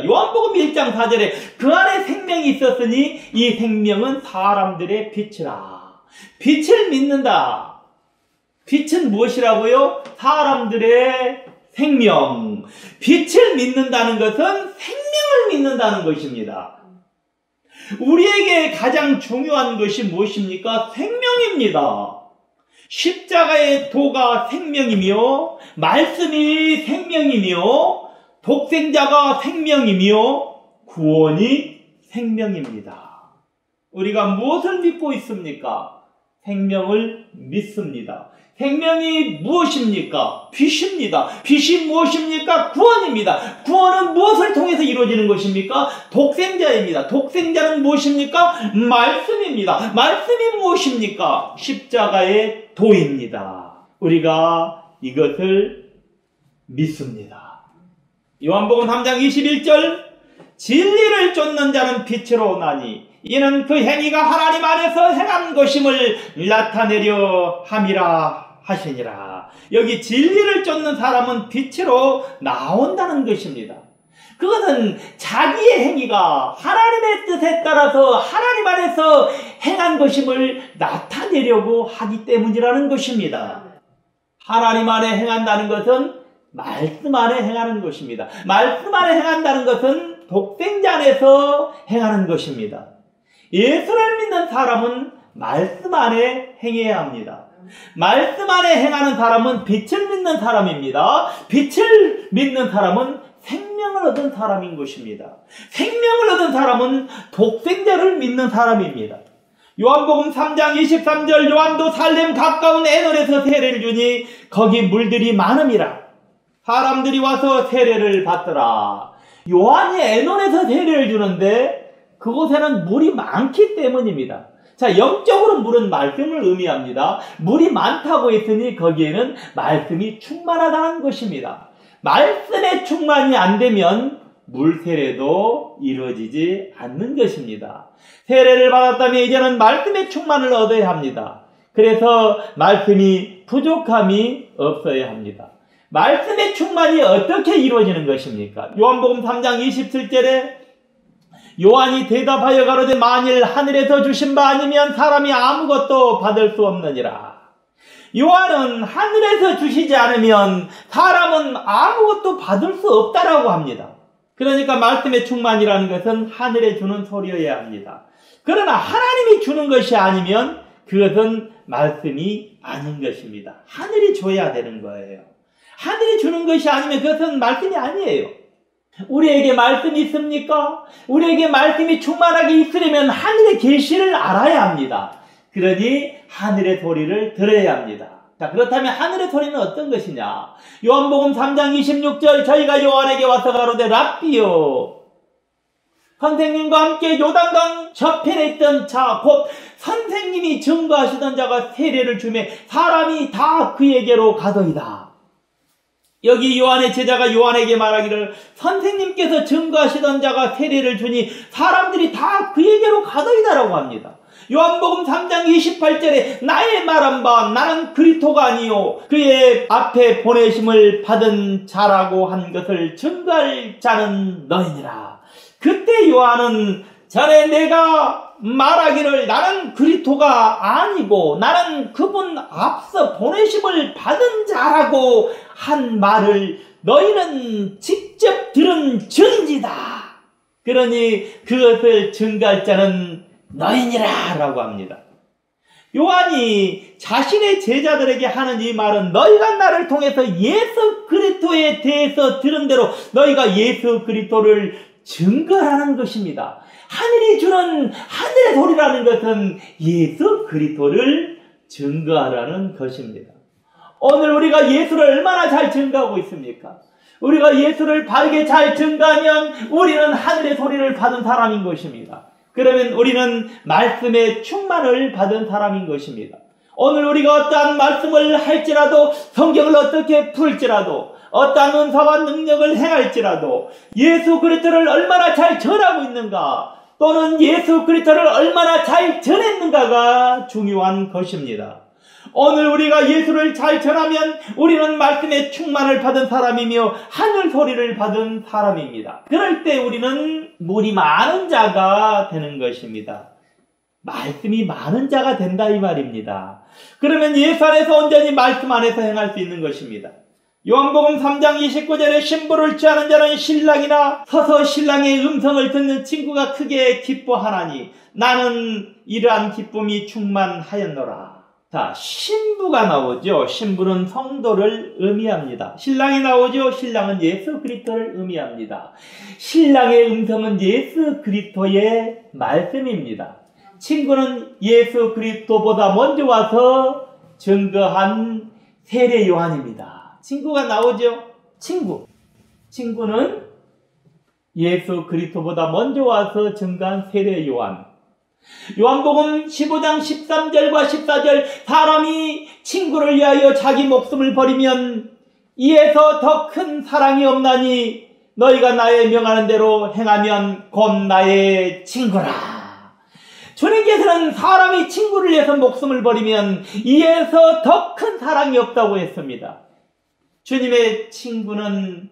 요한복음 1장 4절에 그 안에 생명이 있었으니 이 생명은 사람들의 빛이라. 빛을 믿는다. 빛은 무엇이라고요? 사람들의 생명. 빛을 믿는다는 것은 생명을 믿는다는 것입니다. 우리에게 가장 중요한 것이 무엇입니까? 생명입니다. 십자가의 도가 생명이며 말씀이 생명이며 독생자가 생명이며 구원이 생명입니다. 우리가 무엇을 믿고 있습니까? 생명을 믿습니다. 생명이 무엇입니까? 빛입니다. 빛이 무엇입니까? 구원입니다. 구원은 무엇을 통해서 이루어지는 것입니까? 독생자입니다. 독생자는 무엇입니까? 말씀입니다. 말씀이 무엇입니까? 십자가의 도입니다. 우리가 이것을 믿습니다. 요한복음 3장 21절 진리를 쫓는 자는 빛으로 오나니 이는 그 행위가 하나님 안에서 행한 것임을 나타내려 함이라 하시니라. 여기 진리를 쫓는 사람은 빛으로 나온다는 것입니다. 그것은 자기의 행위가 하나님의 뜻에 따라서 하나님 안에서 행한 것임을 나타내려고 하기 때문이라는 것입니다. 하나님 안에 행한다는 것은 말씀 안에 행하는 것입니다. 말씀 안에 행한다는 것은 독생자 안에서 행하는 것입니다. 예수를 믿는 사람은 말씀 안에 행해야 합니다. 말씀 안에 행하는 사람은 빛을 믿는 사람입니다. 빛을 믿는 사람은 생명을 얻은 사람인 것입니다. 생명을 얻은 사람은 독생자를 믿는 사람입니다. 요한복음 3장 23절 요한도 살렘 가까운 에논에서 세례를 주니 거기 물들이 많음이라. 사람들이 와서 세례를 받더라. 요한이 에논에서 세례를 주는데 그곳에는 물이 많기 때문입니다. 자, 영적으로 물은 말씀을 의미합니다. 물이 많다고 했으니 거기에는 말씀이 충만하다는 것입니다. 말씀의 충만이 안 되면 물 세례도 이루어지지 않는 것입니다. 세례를 받았다면 이제는 말씀의 충만을 얻어야 합니다. 그래서 말씀이 부족함이 없어야 합니다. 말씀의 충만이 어떻게 이루어지는 것입니까? 요한복음 3장 27절에 요한이 대답하여 가로되 만일 하늘에서 주신 바 아니면 사람이 아무것도 받을 수 없느니라. 요한은 하늘에서 주시지 않으면 사람은 아무것도 받을 수 없다라고 합니다. 그러니까 말씀의 충만이라는 것은 하늘에 주는 소리여야 합니다. 그러나 하나님이 주는 것이 아니면 그것은 말씀이 아닌 것입니다. 하늘이 줘야 되는 거예요. 하늘이 주는 것이 아니면 그것은 말씀이 아니에요. 우리에게 말씀이 있습니까? 우리에게 말씀이 충만하게 있으려면 하늘의 계시를 알아야 합니다. 그러니 하늘의 소리를 들어야 합니다. 자, 그렇다면 하늘의 소리는 어떤 것이냐? 요한복음 3장 26절 저희가 요한에게 와서 가로되 랍비요 선생님과 함께 요단강 저편에 있던 자 곧 선생님이 증거하시던 자가 세례를 주매 사람이 다 그에게로 가더이다. 여기 요한의 제자가 요한에게 말하기를 선생님께서 증거하시던 자가 세례를 주니 사람들이 다 그에게로 가더이다라고 합니다. 요한복음 3장 28절에 나의 말한 바 나는 그리스도가 아니요 그의 앞에 보내심을 받은 자라고 한 것을 증거할 자는 너희니라. 그때 요한은 전에 내가 말하기를 나는 그리스도가 아니고 나는 그분 앞서 보내심을 받은 자라고 한 말을 너희는 직접 들은 증인이다. 그러니 그것을 증거할 자는 너희니라 라고 합니다. 요한이 자신의 제자들에게 하는 이 말은 너희가 나를 통해서 예수 그리스도에 대해서 들은 대로 너희가 예수 그리스도를 증거하는 것입니다. 하늘이 주는 하늘의 소리라는 것은 예수 그리스도를 증거하라는 것입니다. 오늘 우리가 예수를 얼마나 잘 증거하고 있습니까? 우리가 예수를 바르게 잘 증거하면 우리는 하늘의 소리를 받은 사람인 것입니다. 그러면 우리는 말씀의 충만을 받은 사람인 것입니다. 오늘 우리가 어떠한 말씀을 할지라도 성경을 어떻게 풀지라도 어떠한 은사와 능력을 행할지라도 예수 그리스도를 얼마나 잘 전하고 있는가 또는 예수 그리스도를 얼마나 잘 전했는가가 중요한 것입니다. 오늘 우리가 예수를 잘 전하면 우리는 말씀의 충만을 받은 사람이며 하늘 소리를 받은 사람입니다. 그럴 때 우리는 물이 많은 자가 되는 것입니다. 말씀이 많은 자가 된다 이 말입니다. 그러면 예수 안에서 온전히 말씀 안에서 행할 수 있는 것입니다. 요한복음 3장 29절에 신부를 취하는 자는 신랑이나 서서 신랑의 음성을 듣는 친구가 크게 기뻐하나니 나는 이러한 기쁨이 충만하였노라. 자, 신부가 나오죠. 신부는 성도를 의미합니다. 신랑이 나오죠. 신랑은 예수 그리스도를 의미합니다. 신랑의 음성은 예수 그리스도의 말씀입니다. 친구는 예수 그리스도보다 먼저 와서 증거한 세례 요한입니다. 친구가 나오죠. 친구는 예수 그리스도보다 먼저 와서 증거한 세례 요한. 요한복음 15장 13절과 14절 사람이 친구를 위하여 자기 목숨을 버리면 이에서 더 큰 사랑이 없나니 너희가 나의 명하는 대로 행하면 곧 나의 친구라. 주님께서는 사람이 친구를 위해서 목숨을 버리면 이에서 더 큰 사랑이 없다고 했습니다. 주님의 친구는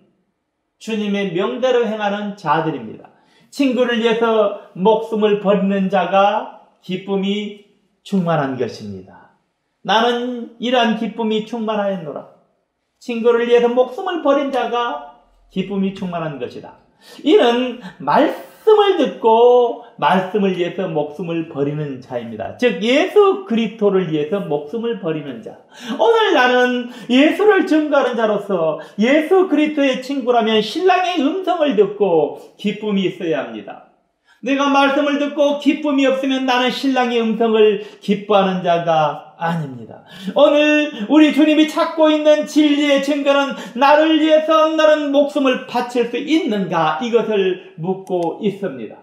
주님의 명대로 행하는 자들입니다. 친구를 위해서 목숨을 버리는 자가 기쁨이 충만한 것입니다. 나는 이러한 기쁨이 충만하였노라. 친구를 위해서 목숨을 버린 자가 기쁨이 충만한 것이다. 이는 말씀을 듣고 말씀을 위해서 목숨을 버리는 자입니다. 즉 예수 그리스도를 위해서 목숨을 버리는 자. 오늘 나는 예수를 증거하는 자로서 예수 그리스도의 친구라면 신랑의 음성을 듣고 기쁨이 있어야 합니다. 내가 말씀을 듣고 기쁨이 없으면 나는 신랑의 음성을 기뻐하는 자가 아닙니다. 오늘 우리 주님이 찾고 있는 진리의 증거는 나를 위해서 너는 목숨을 바칠 수 있는가? 이것을 묻고 있습니다.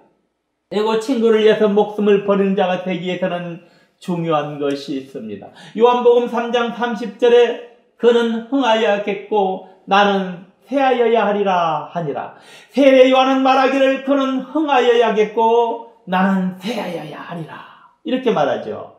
그리고 친구를 위해서 목숨을 버리는 자가 되기 위해서는 중요한 것이 있습니다. 요한복음 3장 30절에 그는 흥하여야겠고 나는 새하여야 하리라 하니라. 세례 요한은 말하기를 그는 흥하여야겠고 나는 새하여야 하리라. 이렇게 말하죠.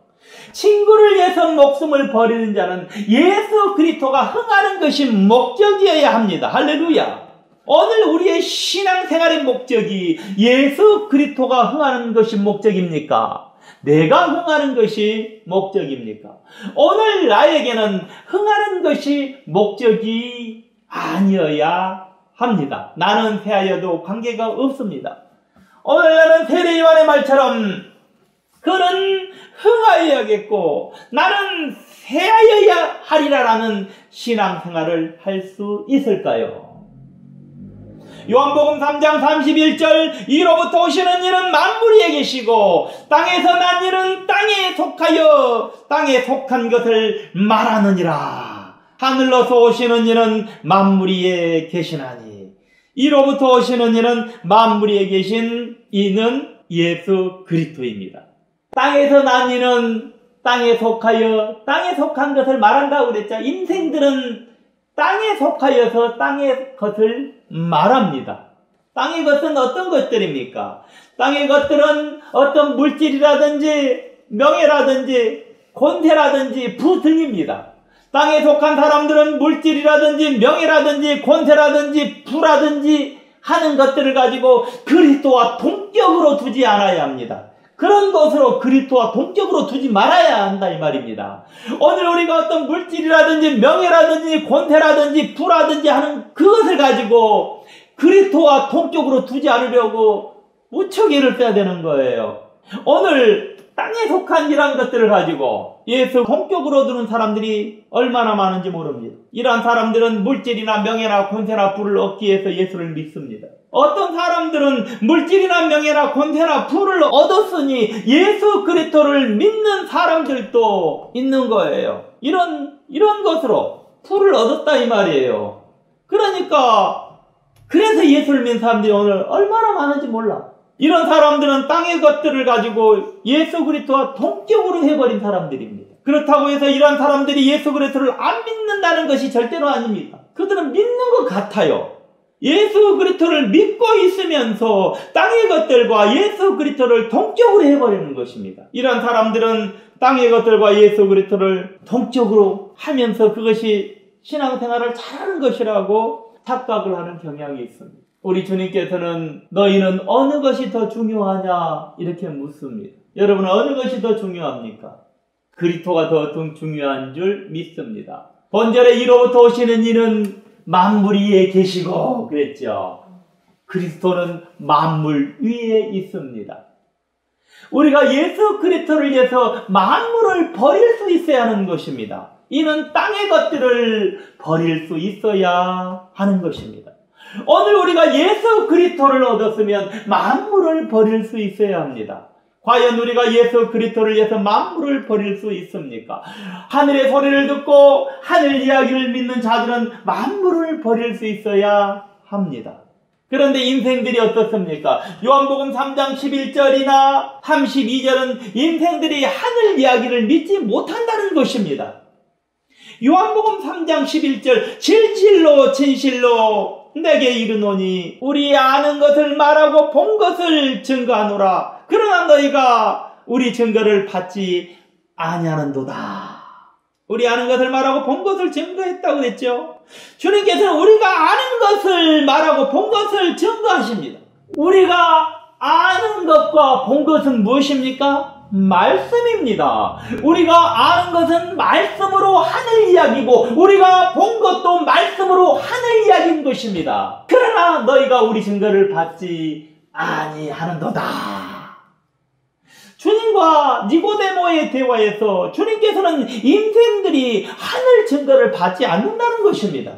친구를 위해서 목숨을 버리는 자는 예수 그리스도가 흥하는 것이 목적이어야 합니다. 할렐루야. 오늘 우리의 신앙생활의 목적이 예수 그리스도가 흥하는 것이 목적입니까? 내가 흥하는 것이 목적입니까? 오늘 나에게는 흥하는 것이 목적이 아니어야 합니다. 나는 새하여도 관계가 없습니다. 오늘 나는 세례 요한의 말처럼 그는 흥하여야겠고 나는 새하여야 하리라라는 신앙생활을 할 수 있을까요? 요한복음 3장 31절 이로부터 오시는 이는 만물 위에 계시고 땅에서 난 이는 땅에 속하여 땅에 속한 것을 말하느니라. 하늘로서 오시는 이는 만물 위에 계시나니 이로부터 오시는 이는 만물 위에 계신 이는 예수 그리스도입니다. 땅에서 난 이는 땅에 속하여 땅에 속한 것을 말한다고 그랬죠. 인생들은 땅에 속하여서 땅의 것을 말합니다. 땅의 것은 어떤 것들입니까? 땅의 것들은 어떤 물질이라든지 명예라든지 권세라든지 부 등입니다. 땅에 속한 사람들은 물질이라든지 명예라든지 권세라든지 부라든지 하는 것들을 가지고 그리스도와 동격으로 두지 않아야 합니다. 그런 것으로 그리스도와 동격으로 두지 말아야 한다 이 말입니다. 오늘 우리가 어떤 물질이라든지 명예라든지 권세라든지 부라든지 하는 그것을 가지고 그리스도와 동격으로 두지 않으려고 무척 애를 써야 되는 거예요. 오늘 땅에 속한 이러한 것들을 가지고 예수 동격으로 두는 사람들이 얼마나 많은지 모릅니다. 이러한 사람들은 물질이나 명예나 권세나 부를 얻기 위해서 예수를 믿습니다. 어떤 사람들은 물질이나 명예나 권세나 부를 얻었으니 예수 그리스도를 믿는 사람들도 있는 거예요. 이런 것으로 부를 얻었다 이 말이에요. 그러니까 그래서 예수를 믿는 사람들이 오늘 얼마나 많은지 몰라. 이런 사람들은 땅의 것들을 가지고 예수 그리스도와 동격으로 해버린 사람들입니다. 그렇다고 해서 이런 사람들이 예수 그리스도를 안 믿는다는 것이 절대로 아닙니다. 그들은 믿는 것 같아요. 예수 그리스도를 믿고 있으면서 땅의 것들과 예수 그리스도를 동격으로 해버리는 것입니다. 이런 사람들은 땅의 것들과 예수 그리스도를 동격으로 하면서 그것이 신앙생활을 잘하는 것이라고 착각을 하는 경향이 있습니다. 우리 주님께서는 너희는 어느 것이 더 중요하냐 이렇게 묻습니다. 여러분 어느 것이 더 중요합니까? 그리스도가 더 중요한 줄 믿습니다. 본절에 이로부터 오시는 이는 만물 위에 계시고 그랬죠. 그리스도는 만물 위에 있습니다. 우리가 예수 그리스도를 위해서 만물을 버릴 수 있어야 하는 것입니다. 이는 땅의 것들을 버릴 수 있어야 하는 것입니다. 오늘 우리가 예수 그리스도를 얻었으면 만물을 버릴 수 있어야 합니다. 과연 우리가 예수 그리스도를 위해서 만물을 버릴 수 있습니까? 하늘의 소리를 듣고 하늘 이야기를 믿는 자들은 만물을 버릴 수 있어야 합니다. 그런데 인생들이 어떻습니까? 요한복음 3장 11절이나 32절은 인생들이 하늘 이야기를 믿지 못한다는 것입니다. 요한복음 3장 11절 진실로 진실로 내게 이르노니 우리 아는 것을 말하고 본 것을 증거하노라. 그러나 너희가 우리 증거를 받지 아니하는도다. 우리 아는 것을 말하고 본 것을 증거했다고 그랬죠. 주님께서는 우리가 아는 것을 말하고 본 것을 증거하십니다. 우리가 아는 것과 본 것은 무엇입니까? 말씀입니다. 우리가 아는 것은 말씀으로 하늘 이야기고 우리가 본 것도 말씀으로 하늘 이야기인 것입니다. 그러나 너희가 우리 증거를 받지 아니하는도다. 주님과 니고데모의 대화에서 주님께서는 인생들이 하늘 증거를 받지 않는다는 것입니다.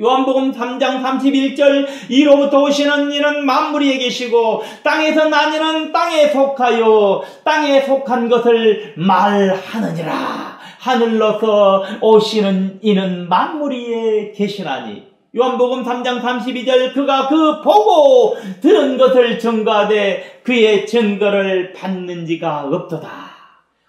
요한복음 3장 31절 이로부터 오시는 이는 만물 위에 계시고 땅에서 난 이는 땅에 속하여 땅에 속한 것을 말하느니라. 하늘로서 오시는 이는 만물 위에 계시나니. 요한복음 3장 32절 그가 그 보고 들은 것을 증거하되 그의 증거를 받는 지가 없도다.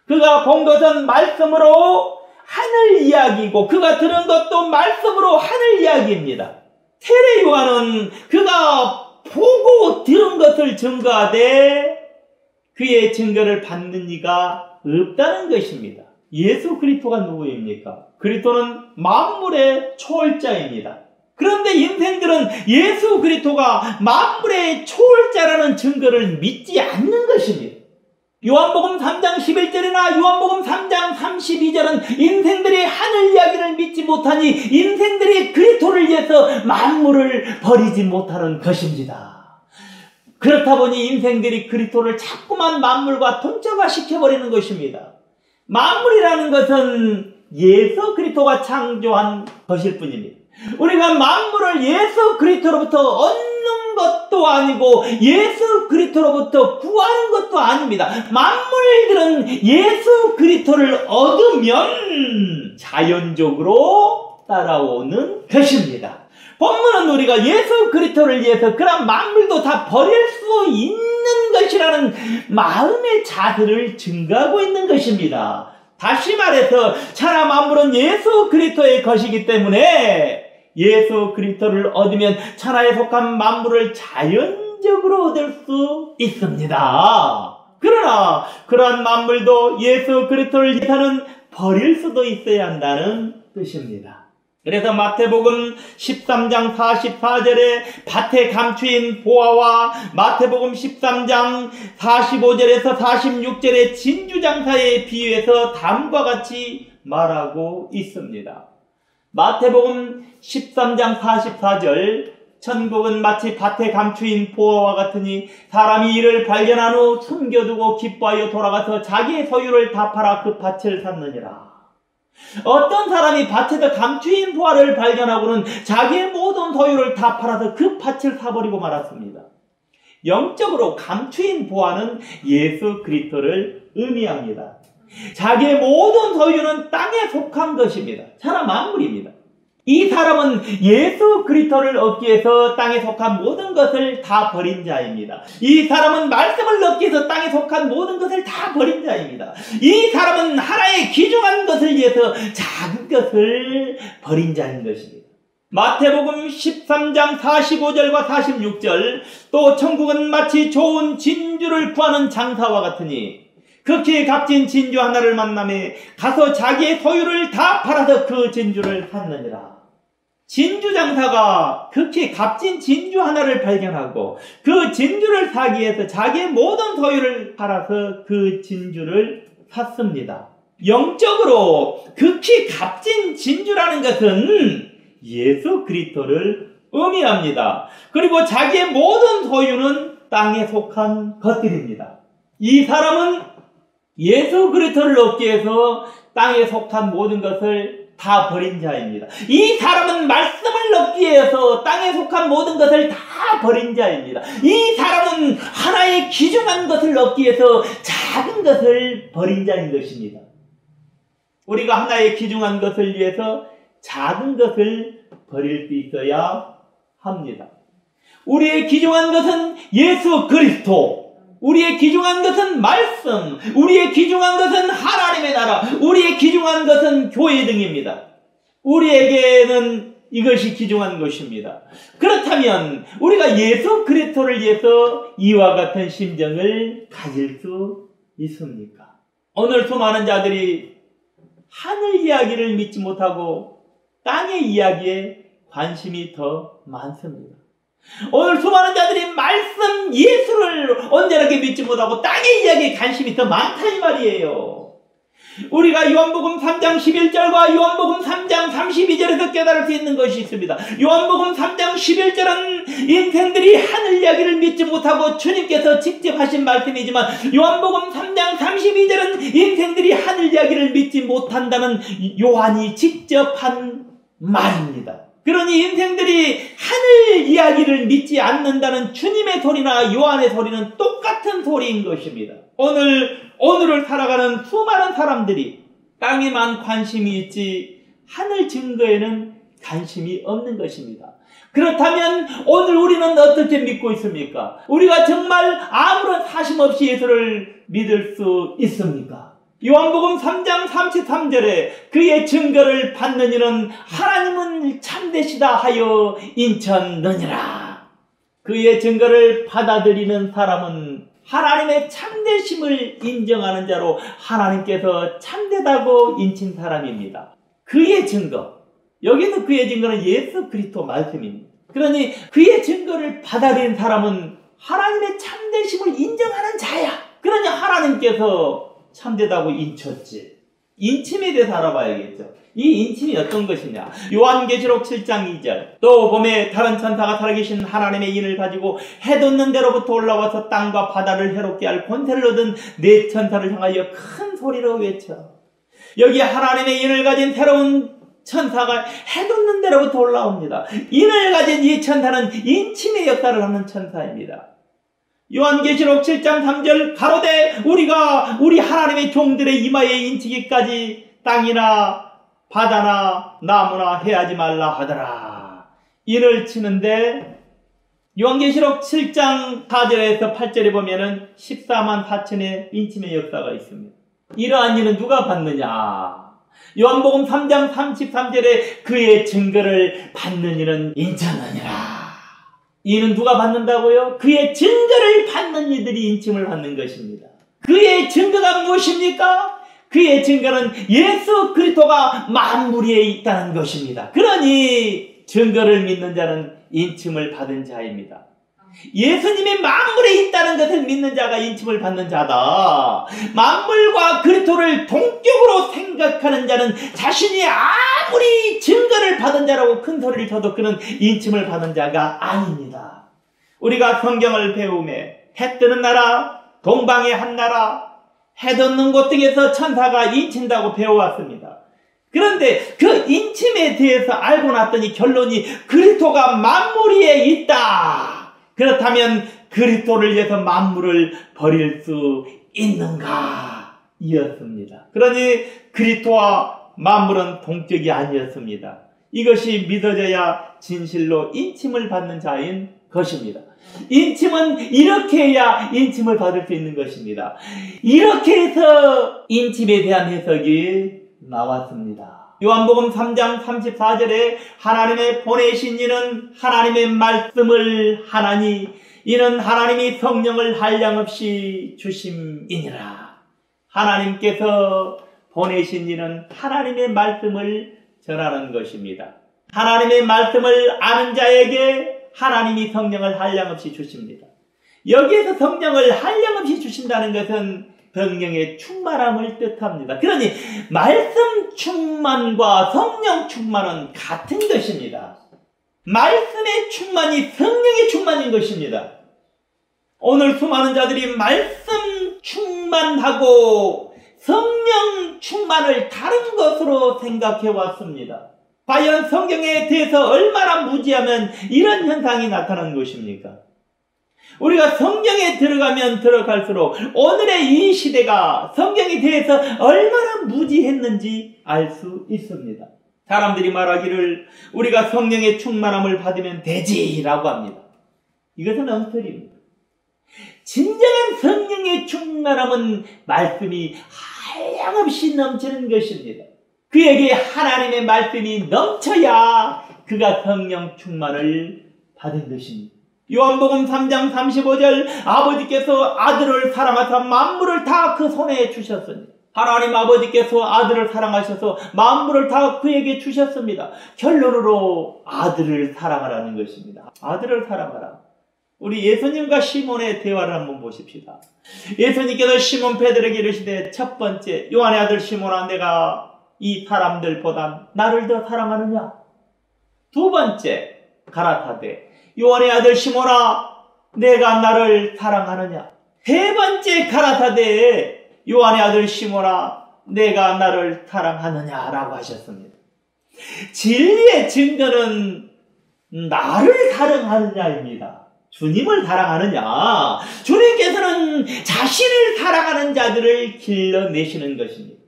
그가 본 것은 말씀으로 하늘 이야기고 그가 들은 것도 말씀으로 하늘 이야기입니다. 세례 요한은 그가 보고 들은 것을 증거하되 그의 증거를 받는 이가 없다는 것입니다. 예수 그리스도가 누구입니까? 그리스도는 만물의 초월자입니다. 그런데 인생들은 예수 그리스도가 만물의 초월자라는 증거를 믿지 않는 것입니다. 요한복음 3장 11절이나 요한복음 3장 32절은 인생들이 하늘 이야기를 믿지 못하니 인생들이 그리스도를 위해서 만물을 버리지 못하는 것입니다. 그렇다 보니 인생들이 그리스도를 자꾸만 만물과 동적화시켜버리는 것입니다. 만물이라는 것은 예수 그리스도가 창조한 것일 뿐입니다. 우리가 만물을 예수 그리스도로부터 얻는 것도 아니고 예수 그리스도로부터 구하는 것도 아닙니다. 만물들은 예수 그리스도를 얻으면 자연적으로 따라오는 것입니다. 본문은 우리가 예수 그리스도를 위해서 그런 만물도 다 버릴 수 있는 것이라는 마음의 자세를 증가하고 있는 것입니다. 다시 말해서 천하 만물은 예수 그리스도의 것이기 때문에 예수 그리스도를 얻으면 천하에 속한 만물을 자연적으로 얻을 수 있습니다. 그러나 그러한 만물도 예수 그리스도를 위해서는 버릴 수도 있어야 한다는 뜻입니다. 그래서 마태복음 13장 44절에 밭에 감추인 보화와 마태복음 13장 45절에서 46절에 진주장사에 비유해서 다음과 같이 말하고 있습니다. 마태복음 13장 44절 천국은 마치 밭에 감추인 보화와 같으니 사람이 이를 발견한 후 숨겨두고 기뻐하여 돌아가서 자기의 소유를 다 팔아 그 밭을 샀느니라. 어떤 사람이 밭에서 감추인 보화를 발견하고는 자기의 모든 소유를 다 팔아서 그 밭을 사버리고 말았습니다. 영적으로 감추인 보화는 예수 그리스도를 의미합니다. 자기의 모든 소유는 땅에 속한 것입니다. 천하 만물입니다. 이 사람은 예수 그리스도를 얻기 위해서 땅에 속한 모든 것을 다 버린 자입니다. 이 사람은 말씀을 얻기 위해서 땅에 속한 모든 것을 다 버린 자입니다. 이 사람은 하나의 귀중한 것을 위해서 작은 것을 버린 자인 것입니다. 마태복음 13장 45절과 46절 또 천국은 마치 좋은 진주를 구하는 장사와 같으니 극히 값진 진주 하나를 만남에 가서 자기의 소유를 다 팔아서 그 진주를 샀느니라. 진주 장사가 극히 값진 진주 하나를 발견하고 그 진주를 사기 위해서 자기의 모든 소유를 팔아서 그 진주를 샀습니다. 영적으로 극히 값진 진주라는 것은 예수 그리스도를 의미합니다. 그리고 자기의 모든 소유는 땅에 속한 것들입니다. 이 사람은 예수 그리스도를 얻기 위해서 땅에 속한 모든 것을 다 버린 자입니다. 이 사람은 말씀을 얻기 위해서 땅에 속한 모든 것을 다 버린 자입니다. 이 사람은 하나의 귀중한 것을 얻기 위해서 작은 것을 버린 자인 것입니다. 우리가 하나의 귀중한 것을 위해서 작은 것을 버릴 수 있어야 합니다. 우리의 귀중한 것은 예수 그리스도, 우리의 귀중한 것은 말씀, 우리의 귀중한 것은 하나님의 나라, 우리의 귀중한 것은 교회 등입니다. 우리에게는 이것이 귀중한 것입니다. 그렇다면 우리가 예수 그리스도를 위해서 이와 같은 심정을 가질 수 있습니까? 오늘 수많은 자들이 하늘 이야기를 믿지 못하고 땅의 이야기에 관심이 더 많습니다. 오늘 수많은 자들이 말씀 예수를 온전하게 믿지 못하고 땅의 이야기에 관심이 더 많다 이 말이에요. 우리가 요한복음 3장 11절과 요한복음 3장 32절에서 깨달을 수 있는 것이 있습니다. 요한복음 3장 11절은 인생들이 하늘 이야기를 믿지 못하고 주님께서 직접 하신 말씀이지만 요한복음 3장 32절은 인생들이 하늘 이야기를 믿지 못한다는 요한이 직접 한 말입니다. 그러니 인생들이 하늘 이야기를 믿지 않는다는 주님의 소리나 요한의 소리는 똑같은 소리인 것입니다. 오늘을 살아가는 수많은 사람들이 땅에만 관심이 있지 하늘 증거에는 관심이 없는 것입니다. 그렇다면 오늘 우리는 어떻게 믿고 있습니까? 우리가 정말 아무런 사심 없이 예수를 믿을 수 있습니까? 요한복음 3장 33절에 그의 증거를 받는 이는 하나님은 참되시다 하여 인쳤느니라. 그의 증거를 받아들이는 사람은 하나님의 참되심을 인정하는 자로 하나님께서 참되다고 인친 사람입니다. 그의 증거, 여기서 그의 증거는 예수 그리스도 말씀입니다. 그러니 그의 증거를 받아들이는 사람은 하나님의 참되심을 인정하는 자야. 그러니 하나님께서 참되다고 인쳤지. 인침에 대해서 알아봐야겠죠. 이 인침이 어떤 것이냐. 요한계시록 7장 2절 또 봄에 다른 천사가 살아계신 하나님의 인을 가지고 해 돋는 데로부터 올라와서 땅과 바다를 해롭게 할 권세를 얻은 네 천사를 향하여 큰 소리로 외쳐. 여기 하나님의 인을 가진 새로운 천사가 해 돋는 데로부터 올라옵니다. 인을 가진 이 천사는 인침의 역사를 하는 천사입니다. 요한계시록 7장 3절 가로되 우리가 우리 하나님의 종들의 이마에 인치기까지 땅이나 바다나 나무나 해하지 말라 하더라. 인을 치는데 요한계시록 7장 4절에서 8절에 보면은 14만 4천의 인침의 역사가 있습니다. 이러한 일은 누가 받느냐? 요한복음 3장 33절에 그의 증거를 받는 이는 인쳤느니라. 이는 누가 받는다고요? 그의 증거를 받는 이들이 인침을 받는 것입니다. 그의 증거가 무엇입니까? 그의 증거는 예수 그리스도가 만물 위에 있다는 것입니다. 그러니 증거를 믿는 자는 인침을 받은 자입니다. 예수님이 만물에 있다는 것을 믿는 자가 인침을 받는 자다. 만물과 그리스도를 동격으로 생각하는 자는 자신이 아무리 증거를 받은 자라고 큰 소리를 쳐도 그는 인침을 받은 자가 아닙니다. 우리가 성경을 배우며 해 뜨는 나라, 동방의 한 나라, 해 돋는 곳 등에서 천사가 인친다고 배워왔습니다. 그런데 그 인침에 대해서 알고 났더니 결론이 그리스도가 만물 위에 있다. 그렇다면 그리스도를 위해서 만물을 버릴 수 있는가? 이었습니다. 그러니 그리스도와 만물은 동격이 아니었습니다. 이것이 믿어져야 진실로 인침을 받는 자인 것입니다. 인침은 이렇게 해야 인침을 받을 수 있는 것입니다. 이렇게 해서 인침에 대한 해석이 나왔습니다. 요한복음 3장 34절에 하나님의 보내신 이는 하나님의 말씀을 하나니 이는 하나님이 성령을 한량없이 주심이니라. 하나님께서 보내신 이는 하나님의 말씀을 전하는 것입니다. 하나님의 말씀을 아는 자에게 하나님이 성령을 한량없이 주십니다. 여기에서 성령을 한량없이 주신다는 것은 성령의 충만함을 뜻합니다. 그러니 말씀 충만과 성령 충만은 같은 것입니다. 말씀의 충만이 성령의 충만인 것입니다. 오늘 수많은 자들이 말씀 충만하고 성령 충만을 다른 것으로 생각해 왔습니다. 과연 성경에 대해서 얼마나 무지하면 이런 현상이 나타나는 것입니까? 우리가 성경에 들어가면 들어갈수록 오늘의 이 시대가 성경에 대해서 얼마나 무지했는지 알 수 있습니다. 사람들이 말하기를 우리가 성령의 충만함을 받으면 되지라고 합니다. 이것은 엉터리입니다. 진정한 성령의 충만함은 말씀이 한량없이 넘치는 것입니다. 그에게 하나님의 말씀이 넘쳐야 그가 성령 충만을 받은 것입니다. 요한복음 3장 35절 아버지께서 아들을 사랑하사 만물을 다 그 손에 주셨으니 하나님 아버지께서 아들을 사랑하셔서 만물을 다 그에게 주셨습니다. 결론으로 아들을 사랑하라는 것입니다. 아들을 사랑하라. 우리 예수님과 시몬의 대화를 한번 보십시다. 예수님께서 시몬 베드로에게 이르시되 첫 번째 요한의 아들 시몬아 내가 이 사람들보다 나를 더 사랑하느냐? 두 번째 가라사대 요한의 아들 시몬아 내가 나를 사랑하느냐? 세 번째 가라사대에 요한의 아들 시몬아 내가 나를 사랑하느냐라고 하셨습니다. 진리의 증거는 나를 사랑하느냐입니다. 주님을 사랑하느냐? 주님께서는 자신을 사랑하는 자들을 길러내시는 것입니다.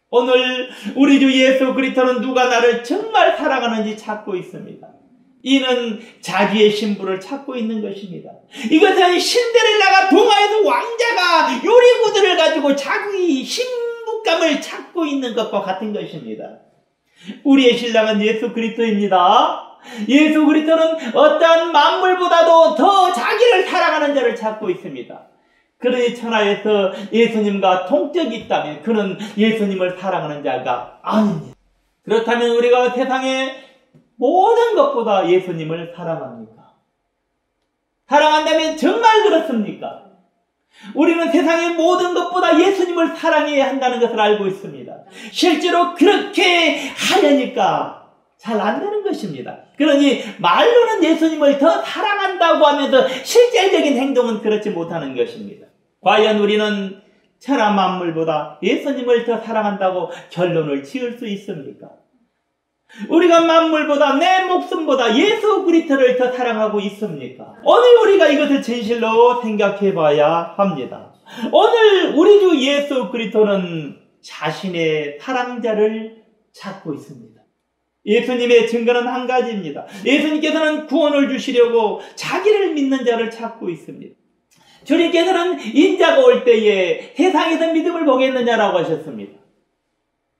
오늘 우리 주 예수 그리스도는 누가 나를 정말 사랑하는지 찾고 있습니다. 이는 자기의 신부를 찾고 있는 것입니다. 이것은 신데렐라가 동화에서 왕자가 요리구두를 가지고 자기 신부감을 찾고 있는 것과 같은 것입니다. 우리의 신랑은 예수 그리스도입니다. 예수 그리스도는 어떠한 만물보다도 더 자기를 사랑하는 자를 찾고 있습니다. 그러니 천하에서 예수님과 동격이 있다면 그는 예수님을 사랑하는 자가 아닙니다. 그렇다면 우리가 세상에 모든 것보다 예수님을 사랑합니까? 사랑한다면 정말 그렇습니까? 우리는 세상의 모든 것보다 예수님을 사랑해야 한다는 것을 알고 있습니다. 실제로 그렇게 하려니까 잘 안 되는 것입니다. 그러니 말로는 예수님을 더 사랑한다고 하면서 실질적인 행동은 그렇지 못하는 것입니다. 과연 우리는 천하 만물보다 예수님을 더 사랑한다고 결론을 지을 수 있습니까? 우리가 만물보다 내 목숨보다 예수 그리스도를 더 사랑하고 있습니까? 오늘 우리가 이것을 진실로 생각해 봐야 합니다. 오늘 우리 주 예수 그리스도는 자신의 사랑자를 찾고 있습니다. 예수님의 증거는 한 가지입니다. 예수님께서는 구원을 주시려고 자기를 믿는 자를 찾고 있습니다. 주님께서는 인자가 올 때에 세상에서 믿음을 보겠느냐라고 하셨습니다.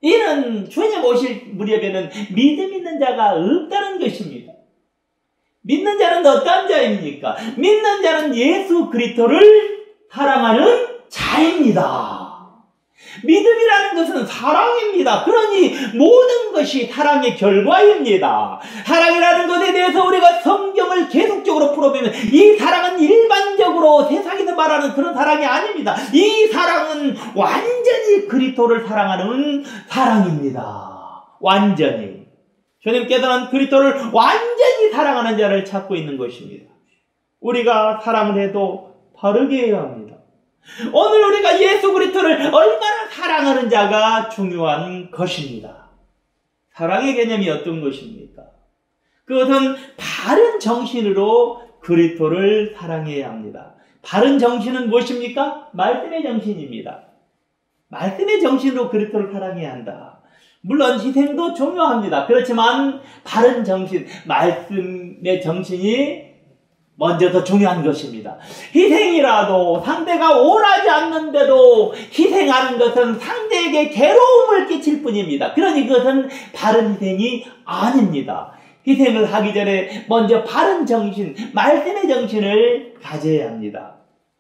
이는 주님 오실 무렵에는 믿음 있는 자가 없다는 것입니다. 믿는 자는 어떤 자입니까? 믿는 자는 예수 그리스도를 사랑하는 자입니다. 믿음이라는 것은 사랑입니다. 그러니 모든 것이 사랑의 결과입니다. 사랑이라는 것에 대해서 우리가 성경을 계속적으로 풀어보면 이 사랑은 일반적으로 세상에서 말하는 그런 사랑이 아닙니다. 이 사랑은 완전히 그리스도를 사랑하는 사랑입니다. 완전히. 주님께서는 그리스도를 완전히 사랑하는 자를 찾고 있는 것입니다. 우리가 사랑을 해도 바르게 해야 합니다. 오늘 우리가 예수 그리스도를 얼마나 사랑하는 자가 중요한 것입니다. 사랑의 개념이 어떤 것입니까? 그것은 바른 정신으로 그리스도를 사랑해야 합니다. 바른 정신은 무엇입니까? 말씀의 정신입니다. 말씀의 정신으로 그리스도를 사랑해야 한다. 물론 희생도 중요합니다. 그렇지만 바른 정신, 말씀의 정신이 먼저 더 중요한 것입니다. 희생이라도 상대가 원하지 않는데도 희생하는 것은 상대에게 괴로움을 끼칠 뿐입니다. 그러니 그것은 바른 희생이 아닙니다. 희생을 하기 전에 먼저 바른 정신, 말씀의 정신을 가져야 합니다.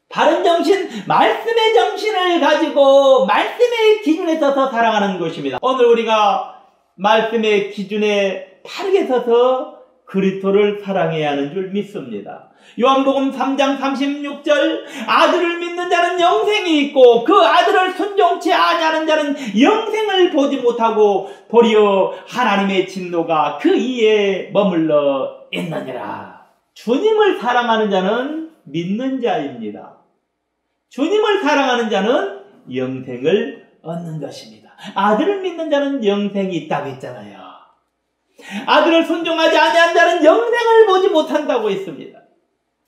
바른 정신, 말씀의 정신을 가지고 말씀의 기준에 서서 살아가는 것입니다. 오늘 우리가 말씀의 기준에 바르게 서서 그리스도를 사랑해야 하는 줄 믿습니다. 요한복음 3장 36절 아들을 믿는 자는 영생이 있고 그 아들을 순종치 아니하는 자는 영생을 보지 못하고 도리어 하나님의 진노가 그 이에 머물러 있느니라. 주님을 사랑하는 자는 믿는 자입니다. 주님을 사랑하는 자는 영생을 얻는 것입니다. 아들을 믿는 자는 영생이 있다고 했잖아요. 아들을 순종하지 아니한 자는 영생을 보지 못한다고 했습니다.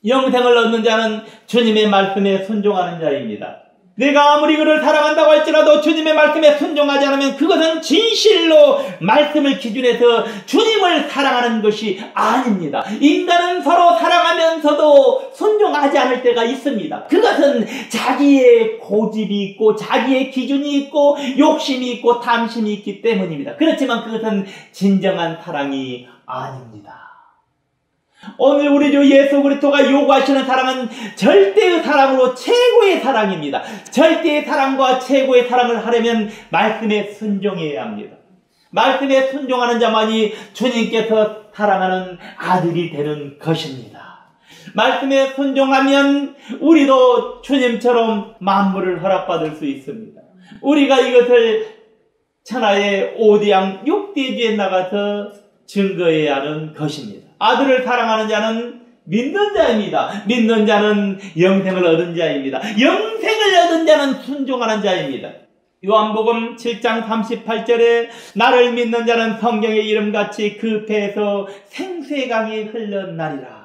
영생을 얻는 자는 주님의 말씀에 순종하는 자입니다. 내가 아무리 그를 사랑한다고 할지라도 주님의 말씀에 순종하지 않으면 그것은 진실로 말씀을 기준해서 주님을 사랑하는 것이 아닙니다. 인간은 서로 사랑하면서도 순종하지 않을 때가 있습니다. 그것은 자기의 고집이 있고 자기의 기준이 있고 욕심이 있고 탐심이 있기 때문입니다. 그렇지만 그것은 진정한 사랑이 아닙니다. 오늘 우리 주 예수 그리스도가 요구하시는 사랑은 절대의 사랑으로 최고의 사랑입니다. 절대의 사랑과 최고의 사랑을 하려면 말씀에 순종해야 합니다. 말씀에 순종하는 자만이 주님께서 사랑하는 아들이 되는 것입니다. 말씀에 순종하면 우리도 주님처럼 만물을 허락받을 수 있습니다. 우리가 이것을 천하의 5대양 6대주에 나가서 증거해야 하는 것입니다. 아들을 사랑하는 자는 믿는 자입니다. 믿는 자는 영생을 얻은 자입니다. 영생을 얻은 자는 순종하는 자입니다. 요한복음 7장 38절에 나를 믿는 자는 성경의 이름같이 그 배에서 생수의 강이 흘러나리라.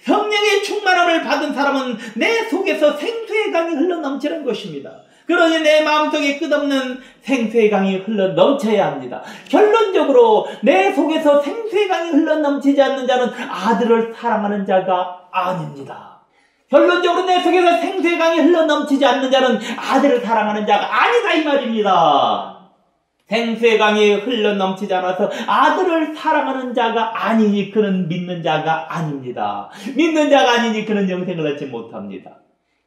성령의 충만함을 받은 사람은 내 속에서 생수의 강이 흘러넘치는 것입니다. 그러니 내 마음속에 끝없는 생수의 강이 흘러넘쳐야 합니다. 결론적으로 내 속에서 생수의 강이 흘러넘치지 않는 자는 아들을 사랑하는 자가 아닙니다. 결론적으로 내 속에서 생수의 강이 흘러넘치지 않는 자는 아들을 사랑하는 자가 아니다 이 말입니다. 생수의 강이 흘러넘치지 않아서 아들을 사랑하는 자가 아니니 그는 믿는 자가 아닙니다. 믿는 자가 아니니 그는 영생을 얻지 못합니다.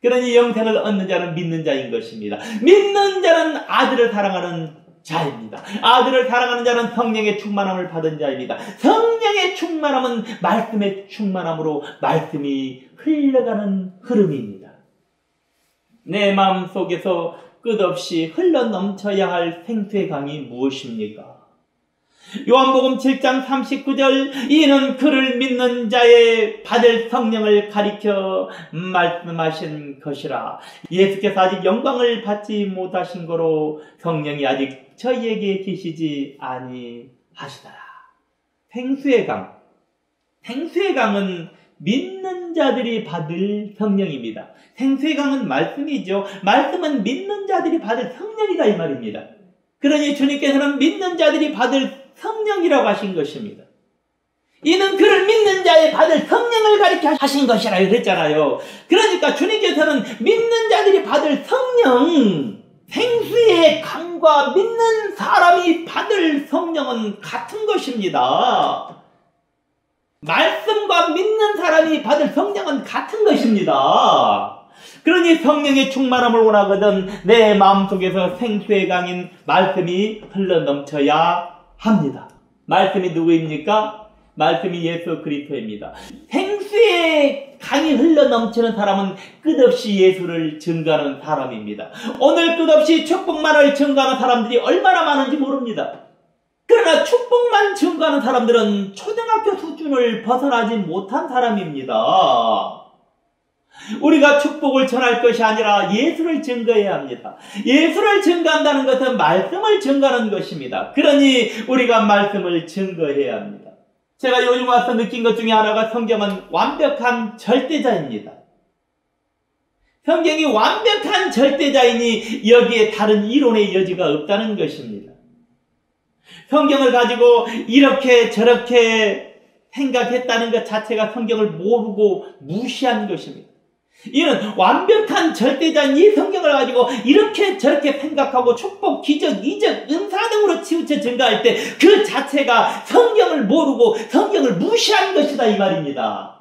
그러니 영생을 얻는 자는 믿는 자인 것입니다. 믿는 자는 아들을 사랑하는 자입니다. 아들을 사랑하는 자는 성령의 충만함을 받은 자입니다. 성령의 충만함은 말씀의 충만함으로 말씀이 흘러가는 흐름입니다. 내 마음속에서 끝없이 흘러넘쳐야 할 생수의 강이 무엇입니까? 요한복음 7장 39절 이는 그를 믿는 자의 받을 성령을 가리켜 말씀하신 것이라. 예수께서 아직 영광을 받지 못하신 거로 성령이 아직 저희에게 계시지 아니하시더라. 생수의 강. 생수의 강은 믿는 자들이 받을 성령입니다. 생수의 강은 말씀이죠. 말씀은 믿는 자들이 받을 성령이다 이 말입니다. 그러니 주님께서는 믿는 자들이 받을 성령이라고 하신 것입니다. 이는 그를 믿는 자의 받을 성령을 가리켜 하신 것이라 그랬잖아요. 그러니까 주님께서는 믿는 자들이 받을 성령, 생수의 강과 믿는 사람이 받을 성령은 같은 것입니다. 말씀과 믿는 사람이 받을 성령은 같은 것입니다. 그러니 성령의 충만함을 원하거든 내 마음속에서 생수의 강인 말씀이 흘러넘쳐야 합니다. 말씀이 누구입니까? 말씀이 예수 그리스도입니다. 생수의 강이 흘러넘치는 사람은 끝없이 예수를 증거하는 사람입니다. 오늘 끝없이 축복만을 증거하는 사람들이 얼마나 많은지 모릅니다. 그러나 축복만 증거하는 사람들은 초등학교 수준을 벗어나지 못한 사람입니다. 우리가 축복을 전할 것이 아니라 예수를 증거해야 합니다. 예수를 증거한다는 것은 말씀을 증거하는 것입니다. 그러니 우리가 말씀을 증거해야 합니다. 제가 요즘 와서 느낀 것 중에 하나가 성경은 완벽한 절대자입니다. 성경이 완벽한 절대자이니 여기에 다른 이론의 여지가 없다는 것입니다. 성경을 가지고 이렇게 저렇게 생각했다는 것 자체가 성경을 모르고 무시한 것입니다. 이는 완벽한 절대자인 이 성경을 가지고 이렇게 저렇게 생각하고 축복, 기적, 이적, 은사 등으로 치우쳐 증가할 때 그 자체가 성경을 모르고 성경을 무시한 것이다 이 말입니다.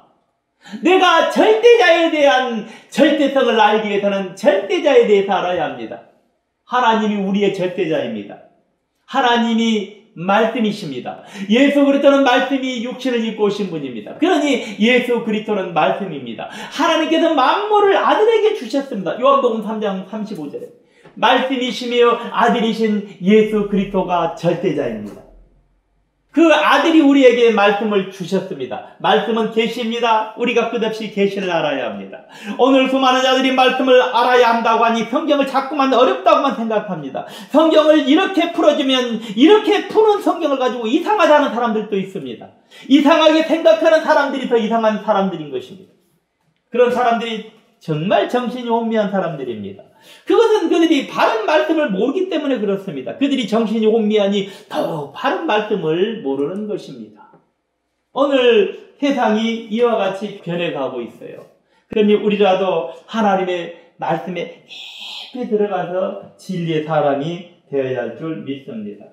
내가 절대자에 대한 절대성을 알기 위해서는 절대자에 대해서 알아야 합니다. 하나님이 우리의 절대자입니다. 하나님이 말씀이십니다. 예수 그리스도는 말씀이 육신을 입고 오신 분입니다. 그러니 예수 그리스도는 말씀입니다. 하나님께서 만물을 아들에게 주셨습니다. 요한복음 3장 35절에 말씀이시며 아들이신 예수 그리스도가 절대자입니다. 그 아들이 우리에게 말씀을 주셨습니다. 말씀은 계시입니다. 우리가 끝없이 계시를 알아야 합니다. 오늘 수많은 자들이 말씀을 알아야 한다고 하니 성경을 자꾸만 어렵다고만 생각합니다. 성경을 이렇게 풀어주면 이렇게 푸는 성경을 가지고 이상하다는 사람들도 있습니다. 이상하게 생각하는 사람들이 더 이상한 사람들인 것입니다. 그런 사람들이 정말 정신이 혼미한 사람들입니다. 그것은 그들이 바른 말씀을 모르기 때문에 그렇습니다. 그들이 정신이 혼미하니 더욱 바른 말씀을 모르는 것입니다. 오늘 세상이 이와 같이 변해가고 있어요. 그러니 우리라도 하나님의 말씀에 깊이 들어가서 진리의 사람이 되어야 할 줄 믿습니다.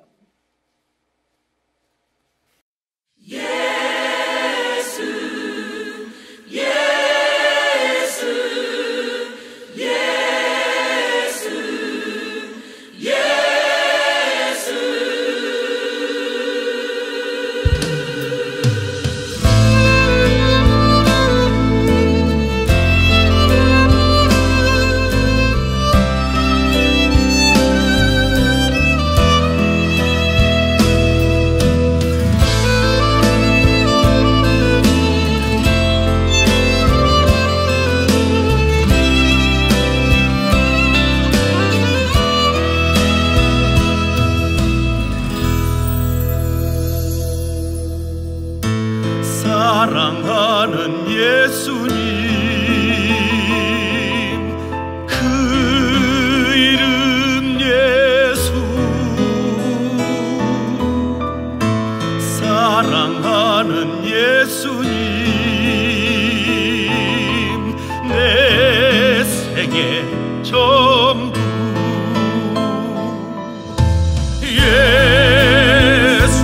사랑하는 예수님, 그 이름 예수. 사랑하는 예수님, 내 세계 전부. 예수